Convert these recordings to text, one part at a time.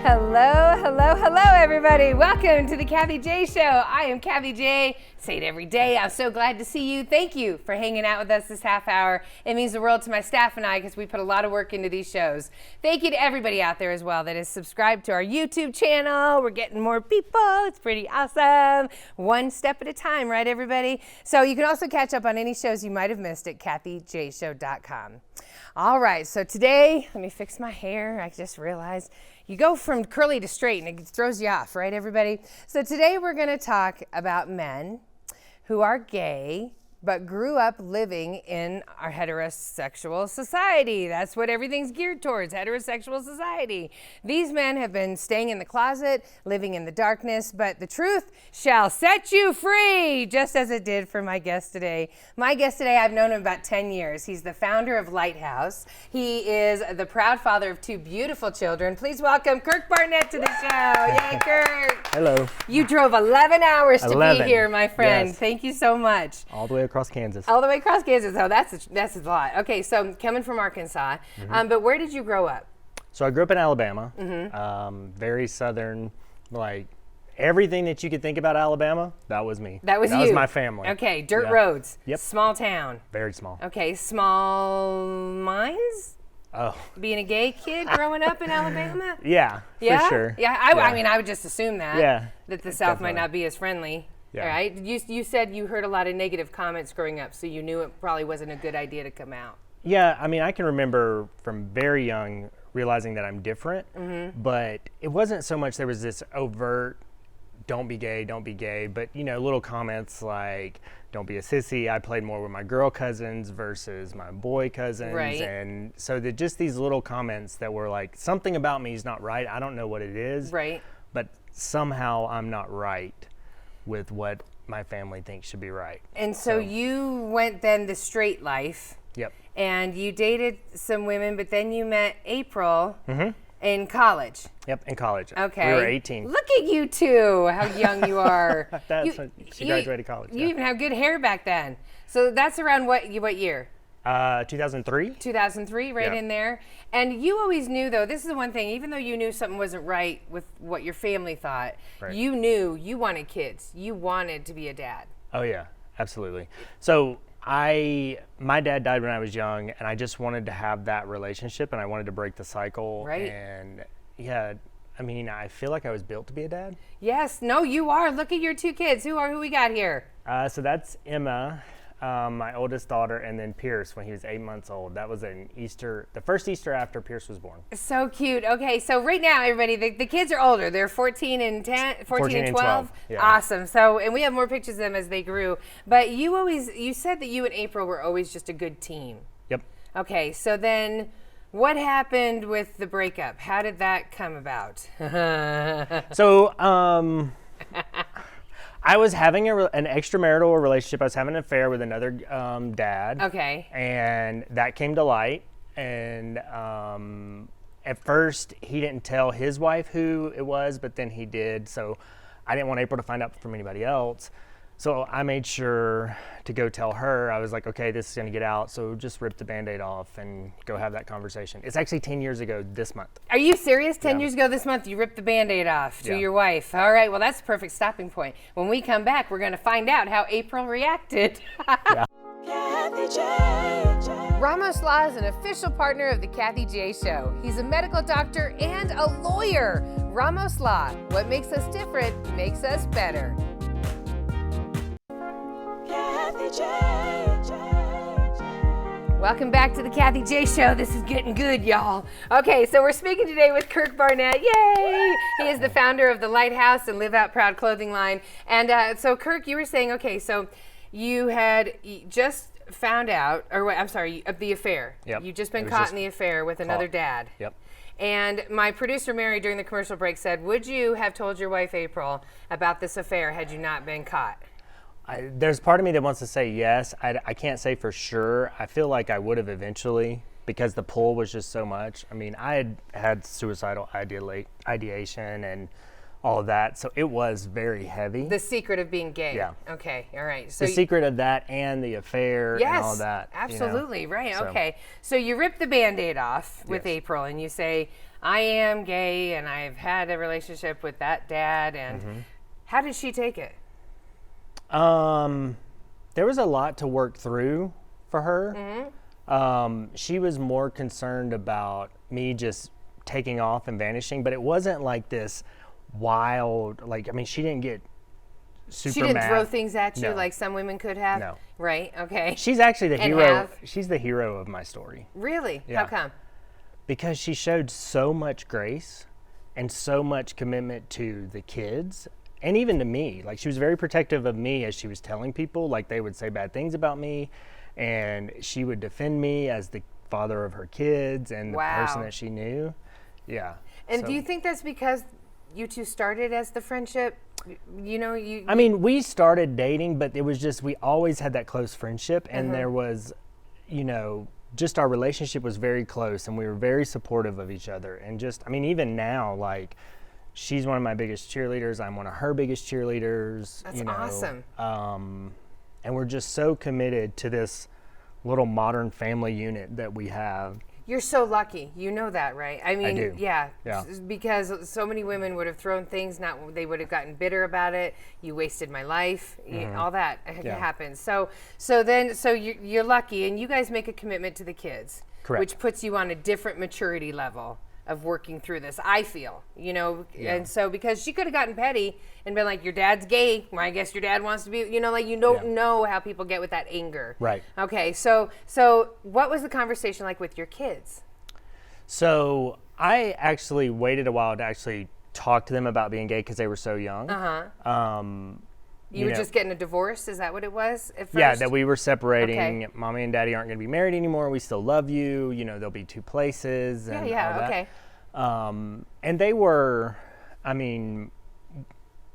Hello, everybody. Welcome to the Kathie J Show. I am Kathie J. Say it every day. I'm so glad to see you. Thank you for hanging out with us this half hour. It means the world to my staff and I because we put a lot of work into these shows. Thank you to everybody out there as well that is subscribed to our YouTube channel. We're getting more people. It's pretty awesome. One step at a time, right, everybody? So you can also catch up on any shows you might have missed at KathieJShow.com. All right, so today, let me fix my hair. I just realized you go from curly to straight and it throws you off, right, everybody? So today we're going to talk about men who are gay but grew up living in our heterosexual society. That's what everything's geared towards, heterosexual society. These men have been staying in the closet, living in the darkness, but the truth shall set you free, just as it did for my guest today. My guest today, I've known him about 10 years. He's the founder of Lighthouse. He is the proud father of two beautiful children. Please welcome Kirk Barnett to the show. Yay, Kirk. Hello. You drove 11 hours to be here, my friend. Yes. Thank you so much. All the way across Kansas. All the way across Kansas. Oh, that's a lot. Okay, so coming from Arkansas, but where did you grow up? So I grew up in Alabama, very southern, like everything that you could think about Alabama, that was me. That was you. That was my family. Okay, dirt roads. Yep. Small town. Very small. Okay, small minds? Oh. Being a gay kid growing up in Alabama? Yeah, Yeah? for sure. Yeah, I mean, I would just assume that. Yeah, That the South might definitely. not be as friendly. Yeah. All right. You said you heard a lot of negative comments growing up, so you knew it probably wasn't a good idea to come out. Yeah, I mean, I can remember from very young realizing that I'm different, but it wasn't so much there was this overt, don't be gay, but, you know, little comments like, don't be a sissy. I played more with my girl cousins versus my boy cousins. Right. And so just these little comments that were like, something about me is not right. I don't know what it is. Right. But somehow I'm not right with what my family thinks should be right. And so you went then the straight life. Yep. And you dated some women, but then you met April in college. Yep, in college. Okay. We were 18. Look at you two, how young you are. She graduated college. You even have good hair back then. So that's around what year? 2003. 2003, right Yeah. in there. And you always knew, though, this is the one thing, even though you knew something wasn't right with what your family thought, Right. you knew you wanted kids. You wanted to be a dad. Oh yeah, absolutely. So my dad died when I was young, and I just wanted to have that relationship, and I wanted to break the cycle. Right. And yeah, I mean, I feel like I was built to be a dad. Yes, no, you are. Look at your two kids. Who we got here? So that's Emma, my oldest daughter, and then Pierce when he was 8 months old. That was the first Easter after Pierce was born. So cute. Okay, so right now, everybody, the kids are older. They're 14 and 12. Yeah. Awesome. So, and we have more pictures of them as they grew. But you said that you and April were always just a good team. Yep. Okay, so then what happened with the breakup? How did that come about? So, I was having an extramarital relationship. I was having an affair with another dad. Okay. And that came to light. And at first, he didn't tell his wife who it was, but then he did. So I didn't want April to find out from anybody else. So I made sure to go tell her. I was like, okay, this is going to get out. So just rip the Band-Aid off and go have that conversation. It's actually 10 years ago this month. Are you serious? 10 Yeah. years ago this month, you ripped the Band-Aid off to Yeah. your wife. All right, well, that's a perfect stopping point. When we come back, we're going to find out how April reacted. Ramos Law is an official partner of the Kathie J Show. He's a medical doctor and a lawyer. Ramos Law, what makes us different makes us better. Welcome back to the Kathie J Show. This is getting good, y'all. Okay, so we're speaking today with Kirk Barnett. Yay! He is the founder of the Lighthouse and Live Out Proud clothing line. And so, Kirk, you were saying, okay, so you had just found out, or wait, I'm sorry, of the affair. Yep. You've just been It was caught just in the affair with another caught. dad. Yep. And my producer, Mary, during the commercial break said, would you have told your wife, April, about this affair had you not been caught? There's part of me that wants to say yes. I can't say for sure. I feel like I would have eventually because the pull was just so much. I mean, I had suicidal ideation and all of that. So it was very heavy. The secret of being gay. Yeah. Okay. All right. So the secret of that and the affair and all that. Absolutely. Right. So. Okay. So you rip the Band-Aid off with April and you say, I am gay and I've had a relationship with that dad. And how did she take it? There was a lot to work through for her. She was more concerned about me just taking off and vanishing, but it wasn't like this wild, like, I mean, she didn't get super She didn't mad. throw things at you No. like some women could have? No. Right, okay. She's actually the And hero. have. She's the hero of my story. Really? Yeah. How come? Because she showed so much grace and so much commitment to the kids and even to me. Like, she was very protective of me as she was telling people, like, they would say bad things about me, and she would defend me as the father of her kids and the person that she knew. Yeah. And do you think that's because you two started as the friendship? You know, I mean, we started dating, but it was just, we always had that close friendship, and there was, you know, just our relationship was very close, and we were very supportive of each other. And just, I mean, even now, like, she's one of my biggest cheerleaders. I'm one of her biggest cheerleaders. That's you know, awesome. And we're just so committed to this little modern family unit that we have. You're so lucky. You know that, right? I mean, I do. Yeah. Yeah. Because so many women would have thrown things, they would have gotten bitter about it. You wasted my life. All that happens. So you're lucky, and you guys make a commitment to the kids. Correct. Which puts you on a different maturity level of working through this, I feel, you know. And so, because she could have gotten petty and been like, your dad's gay, well, I guess your dad wants to be, you know, like, you don't know how people get with that anger. Right. Okay, so what was the conversation like with your kids? So I actually waited a while to actually talk to them about being gay because they were so young. You were just getting a divorce? Is that what it was at first? Yeah, that we were separating. Okay. Mommy and Daddy aren't going to be married anymore. We still love you. You know, there'll be two places. And all that. Okay. And they were, I mean,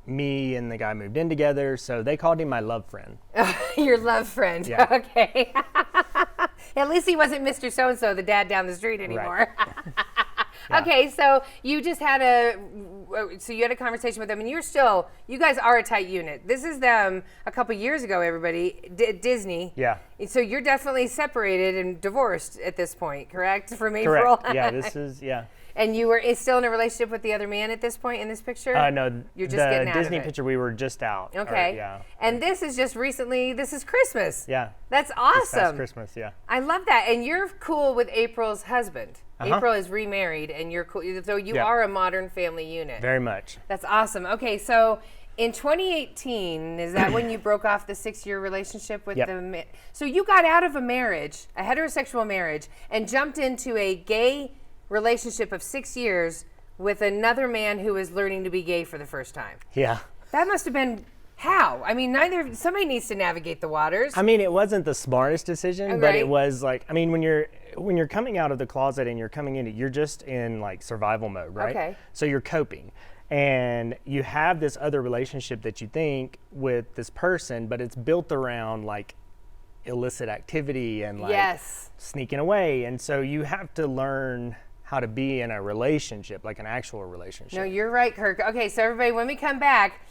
me and the guy moved in together, so they called him my love friend. Your love friend. Yeah. Okay. At least he wasn't Mr. So-and-so, the dad down the street anymore. Right. Okay, so you just had a conversation with them, and you guys are a tight unit. This is them a couple years ago, everybody, Disney. Yeah. So you're definitely separated and divorced at this point, correct? From April? Correct. Yeah, this is, yeah. And you were still in a relationship with the other man at this point in this picture? No, You're just getting out of Disney it. picture, we were just out. Okay. Yeah. And this is just recently, this is Christmas. Yeah. That's This past awesome. Christmas, yeah. I love that. And you're cool with April's husband. April is remarried, and you're cool. So you are a modern family unit. Very much. That's awesome. Okay, so in 2018, is that when you broke off the 6-year relationship with the? So you got out of a marriage, a heterosexual marriage, and jumped into a gay relationship of 6 years with another man who was learning to be gay for the first time. Yeah. That must have been how? I mean, somebody needs to navigate the waters. I mean, it wasn't the smartest decision, but it was like, I mean, when you're coming out of the closet and you're coming into, you're just in like survival mode, right? Okay. So you're coping, and you have this other relationship that you think with this person, but it's built around like illicit activity and like sneaking away, and so you have to learn how to be in a relationship, like an actual relationship. No, you're right, Kirk. Okay, so everybody, when we come back,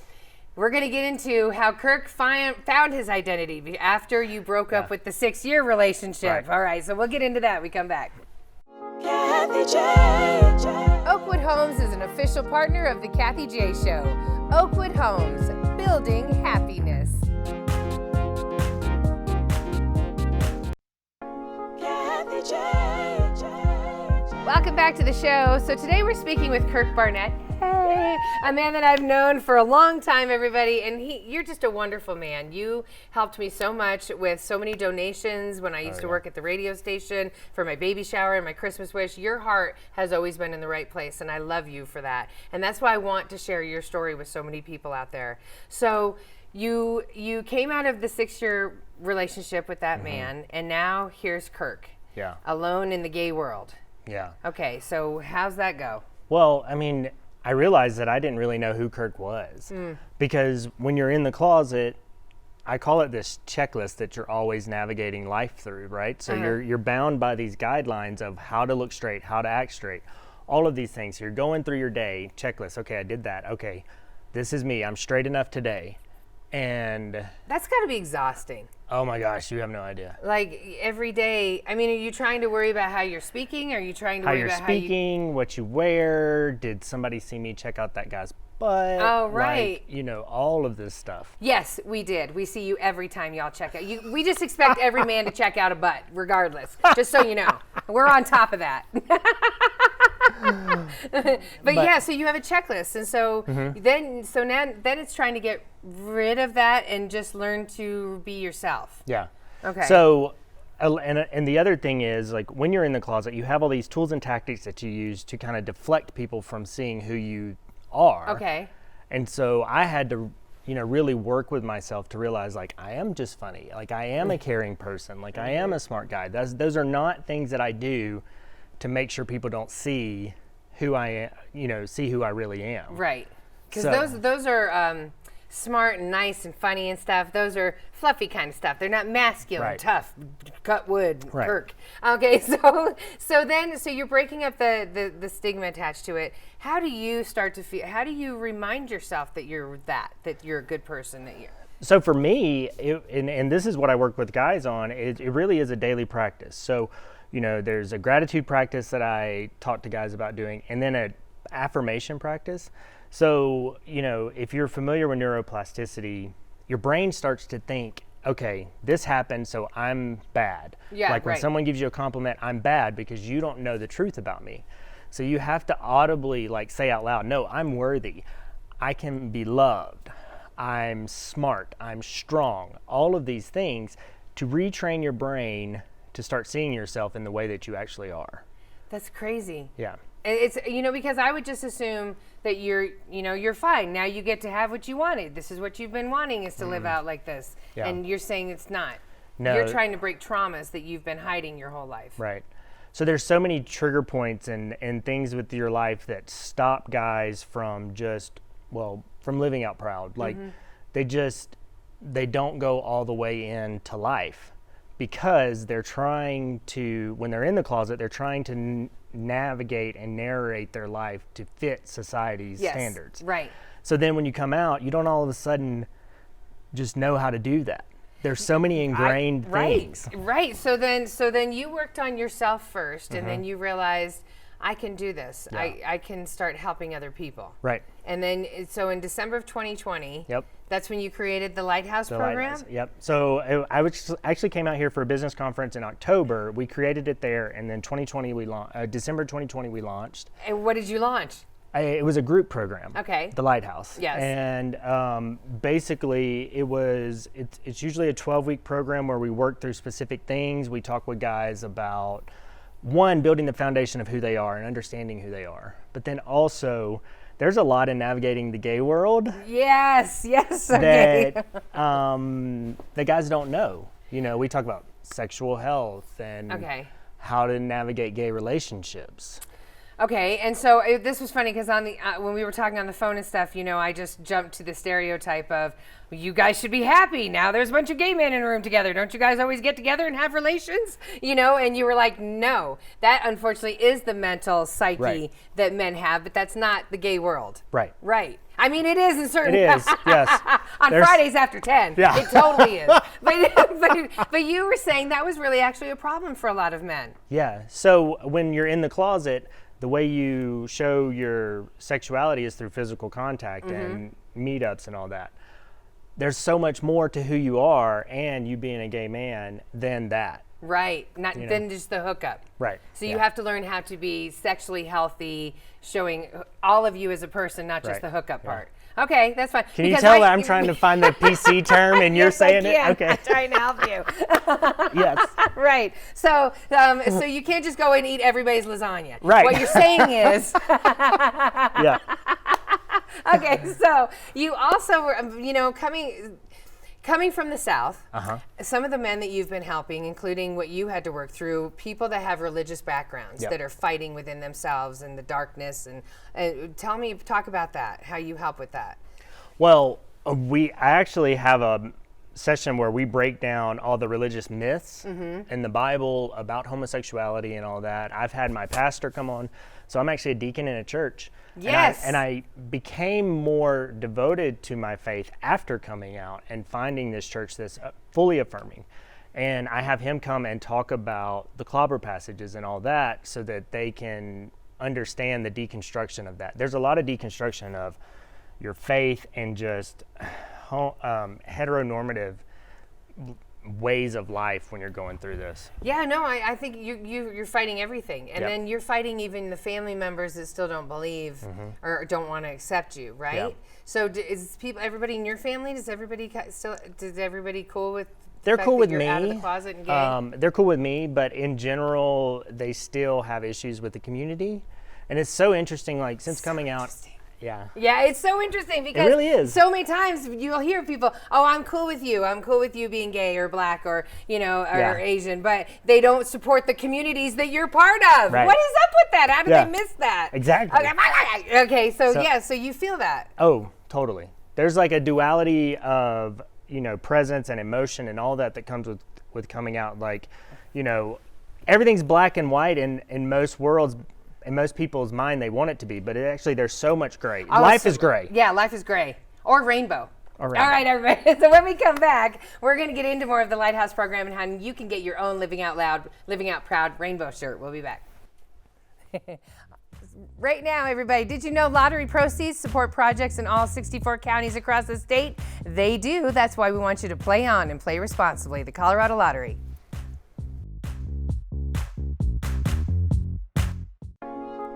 we're going to get into how Kirk found his identity after you broke up with the 6-year relationship. Right. All right, so we'll get into that. We come back. Kathie J. Oakwood Homes is an official partner of the Kathie J Show. Oakwood Homes, building happiness. Kathie J. Welcome back to the show. So today we're speaking with Kirk Barnett. Hey, a man that I've known for a long time, everybody, and you're just a wonderful man. You helped me so much with so many donations when I used to work at the radio station for my baby shower and my Christmas wish. Your heart has always been in the right place, and I love you for that. And that's why I want to share your story with so many people out there. So you came out of the 6-year relationship with that man, and now here's Kirk. Yeah. Alone in the gay world. Yeah. Okay, so how's that go? Well, I mean, I realized that I didn't really know who Kirk was because when you're in the closet, I call it this checklist that you're always navigating life through, right? So you're bound by these guidelines of how to look straight, how to act straight, all of these things. So you're going through your day, checklist. Okay, I did that. Okay, this is me. I'm straight enough today. And That's got to be exhausting. oh my gosh, you have no idea. Like every day, I mean, are you trying to worry about how you're speaking? Are you trying to How worry you're about speaking, what you wear, did somebody see me check out that guy's butt? Oh, right. Like, all of this stuff. Yes, we did. We see you every time y'all check out. We just expect every man to check out a butt, regardless. Just so you know, we're on top of that. but yeah, so you have a checklist, and so then it's trying to get rid of that and just learn to be yourself. Yeah. Okay. So, and the other thing is, like, when you're in the closet, you have all these tools and tactics that you use to kind of deflect people from seeing who you are. Okay. And so I had to, really work with myself to realize, like, I am just funny. Like, I am a caring person. Like, I am a smart guy. Those are not things that I do to make sure people don't see who I am, see who I really am. Right. Because So- those are smart and nice and funny and stuff. Those are fluffy kind of stuff. They're not masculine, Right. tough, cut wood, Right. Kirk. Okay, so you're breaking up the stigma attached to it. How do you start to feel? How do you remind yourself that you're a good person? So for me, and this is what I work with guys on, it really is a daily practice. So, there's a gratitude practice that I talk to guys about doing, and then an affirmation practice. So, if you're familiar with neuroplasticity, your brain starts to think, okay, this happened, so I'm bad. Yeah, like when right. someone gives you a compliment, I'm bad because you don't know the truth about me. So you have to audibly say out loud, no, I'm worthy. I can be loved. I'm smart. I'm strong. All of these things to retrain your brain to start seeing yourself in the way that you actually are. That's crazy. Yeah. It's because I would just assume that you're fine. Now you get to have what you wanted. This is what you've been wanting, is to live out like this. Yeah. And you're saying it's not. No. You're trying to break traumas that you've been hiding your whole life. Right. So there's so many trigger points and things with your life that stop guys from from living out proud. Like they don't go all the way into life because they're trying to, when they're in the closet, they're trying to navigate and narrate their life to fit society's standards. Right. So then when you come out, you don't all of a sudden just know how to do that. There's so many ingrained things. Right. So then you worked on yourself first, and then you realized, I can do this. Yeah. I can start helping other people. Right. And then, so in December of 2020, Yep. that's when you created the Lighthouse The program? Lighthouse. Yep. So actually came out here for a business conference in October. We created it there, and then December 2020 we launched. And what did you launch? It was a group program. Okay. The Lighthouse. Yes. And basically, it's usually a 12-week program where we work through specific things. We talk with guys about, one, building the foundation of who they are and understanding who they are. But then also, there's a lot in navigating the gay world Yes. Okay. that guys don't know. We talk about sexual health and Okay. how to navigate gay relationships. Okay, and so this was funny because when we were talking on the phone and stuff, I just jumped to the stereotype of, you guys should be happy. Now there's a bunch of gay men in a room together. Don't you guys always get together and have relations? And you were like, no. That, unfortunately, is the mental psyche Right. that men have, but that's not the gay world. Right. Right. I mean, it is in certain... It is, yes. On Fridays after 10. Yeah. It totally is. But you were saying that was really actually a problem for a lot of men. Yeah. So when you're in the closet, the way you show your sexuality is through physical contact and meetups and all that. There's so much more to who you are and you being a gay man than that. Right. Not than just the hookup. Right. So you have to learn how to be sexually healthy, showing all of you as a person, not just Right. the hookup part. Okay, that's fine. Can you tell that I'm trying to find the PC term and you're Yes, saying I can. it? Okay. I'm trying to help you. Yes. Right. So so you can't just go and eat everybody's lasagna. Right. What you're saying is, Yeah. okay, so you also were, coming from the South, some of the men that you've been helping, including what you had to work through, people that have religious backgrounds Yep. that are fighting within themselves in the darkness, and talk about that, how you help with that. Well, I actually have session where we break down all the religious myths in the Bible about homosexuality and all that. I've had my pastor come on, so I'm actually a deacon in a church. Yes. And I became more devoted to my faith after coming out and finding this church that's fully affirming. And I have him come and talk about the clobber passages and all that so that they can understand the deconstruction of that. There's a lot of deconstruction of your faith and just heteronormative ways of life when you're going through this. Yeah, no, I think you're fighting everything. And then you're fighting even the family members that still don't believe or don't want to accept you, right? Yep. So everybody in your family, is everybody cool with They're fact cool that with you're me. out of the closet and gay? They're cool with me, but in general, they still have issues with the community. And it's so interesting, like since coming out. Yeah. Yeah, it's so interesting because really is. so many times you'll hear people, oh, I'm cool with you. I'm cool with you being gay or black or, or Asian, but they don't support the communities that you're part of. Right. What is up with that? How did they miss that? Exactly. Okay, so you feel that. Oh, totally. There's like a duality of, presence and emotion and all that comes with coming out. Like, everything's black and white in most worlds. In most people's mind, they want it to be, but actually there's so much gray. Life is gray. Yeah, life is gray. Or rainbow. Or rainbow. All right, everybody. So when we come back, we're going to get into more of the Lighthouse program and how you can get your own Living Out Loud, Living Out Proud rainbow shirt. We'll be back. Right now, everybody, did you know lottery proceeds support projects in all 64 counties across the state? They do. That's why we want you to play on and play responsibly. The Colorado Lottery.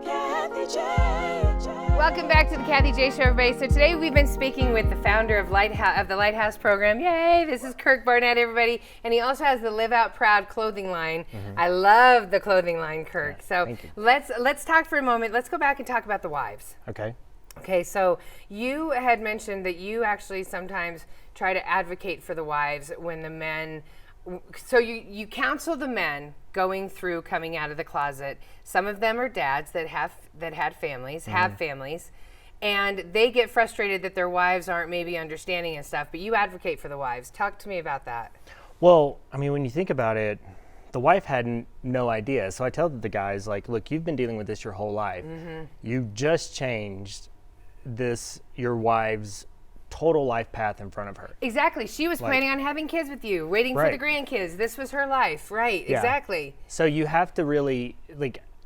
Kathie J. Welcome back to the Kathie J Show, everybody. So today we've been speaking with the founder of the Lighthouse program. Yay! This is Kirk Barnett, everybody, and he also has the Live Out Proud clothing line. I love the clothing line, Kirk. So let's talk for a moment. Let's go back and talk about the wives. Okay. Okay. So you had mentioned that you actually sometimes try to advocate for the wives when the men. So you counsel the men going through coming out of the closet. Some of them are dads that had families, have families, and they get frustrated that their wives aren't maybe understanding and stuff, but you advocate for the wives. Talk to me about that. Well, I mean, when you think about it, the wife had no idea. So I tell the guys, like, look, you've been dealing with this your whole life. You've just changed your wife's total life path in front of her. Exactly. She was planning on having kids with you, waiting for the grandkids. This was her life. Right. Yeah. Exactly. So you have to really,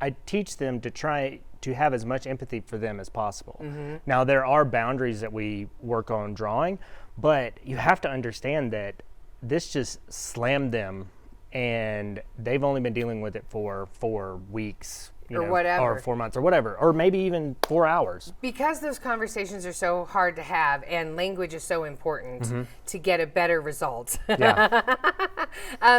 I teach them to try to have as much empathy for them as possible. Now, there are boundaries that we work on drawing, but you have to understand that this just slammed them, and they've only been dealing with it for 4 weeks. Whatever. Or 4 months or whatever, or maybe even 4 hours. Because those conversations are so hard to have and language is so important to get a better result. Yeah.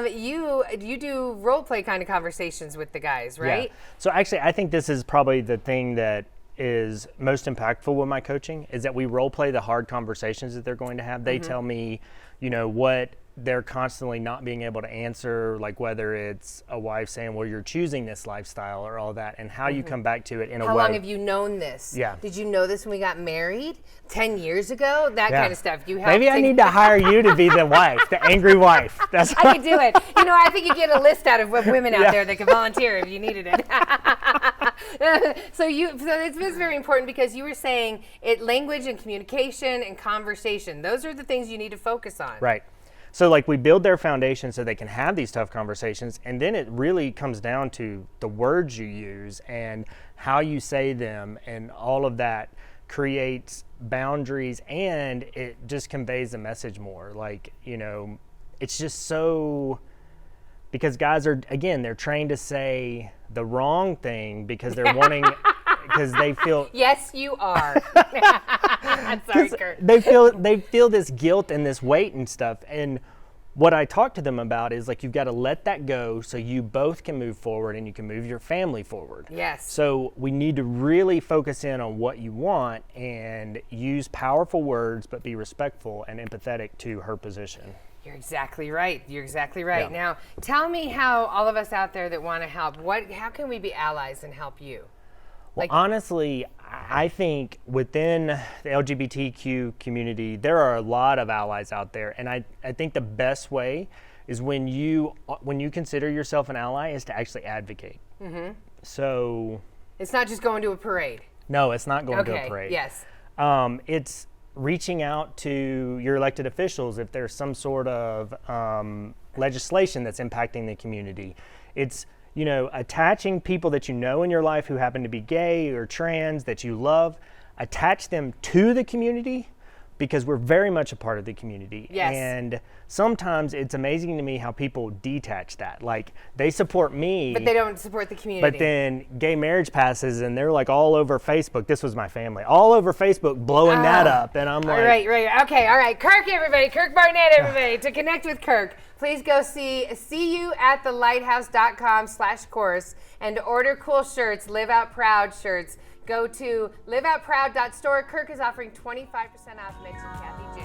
You do role play kind of conversations with the guys, right? Yeah. So actually, I think this is probably the thing that is most impactful with my coaching is that we role play the hard conversations that they're going to have. They tell me, what they're constantly not being able to answer, like whether it's a wife saying, well, you're choosing this lifestyle or all that, and how you come back to it in a way. How long have you known this? Yeah. Did you know this when we got married 10 years ago? That kind of stuff. Maybe I need to hire you to be the wife, the angry wife. That's I could do it. I think you get a list out of women out there that could volunteer if you needed it. So it's very important because you were saying language and communication and conversation. Those are the things you need to focus on. Right. So we build their foundation so they can have these tough conversations, and then it really comes down to the words you use and how you say them, and all of that creates boundaries, and it just conveys the message more. It's just so, because guys are, again, they're trained to say the wrong thing because they're wanting, because they feel. Yes, you are. Sorry, Kurt. They feel this guilt and this weight and stuff. And what I talk to them about is you've got to let that go so you both can move forward and you can move your family forward. Yes. So we need to really focus in on what you want and use powerful words, but be respectful and empathetic to her position. You're exactly right. Yeah. Now, tell me how all of us out there that want to help, how can we be allies and help you? Well, honestly, I think within the LGBTQ community, there are a lot of allies out there. And I think the best way is when you consider yourself an ally is to actually advocate. Mm-hmm. So it's not just going to a parade. No, it's not going to a parade. Yes. It's reaching out to your elected officials if there's some sort of legislation that's impacting the community. It's, attaching people that you know in your life who happen to be gay or trans that you love, attach them to the community because we're very much a part of the community. Yes. And sometimes it's amazing to me how people detach that. Like, they support me, but they don't support the community. But then gay marriage passes and they're like all over Facebook. This was my family. All over Facebook blowing that up. And I'm like... Right. Okay, all right. Kirk, everybody. Kirk Barnett, everybody. To connect with Kirk, please go see you at thelighthouse.com/course and order cool shirts, Live Out Proud shirts. Go to liveoutproud.store. Kirk is offering 25% off. Mention Kathie J.